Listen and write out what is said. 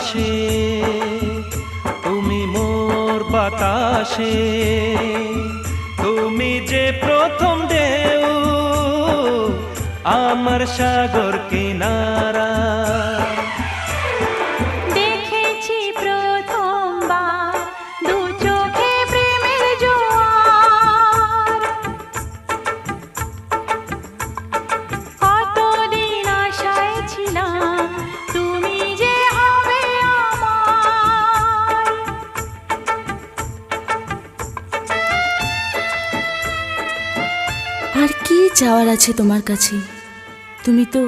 আকাশে, তুমি মোর বাতাসে, তুমি যে প্রথম ঢেউ আমার সাগর কিনারা। দেখেছি প্রথমবার দু চোখে প্রেমের জোয়ার, কতদিন আশায় ছিলাম তুমি যে হবে আমার। আর কি চাওয়ার আছে তোমার কাছে? তুমি তো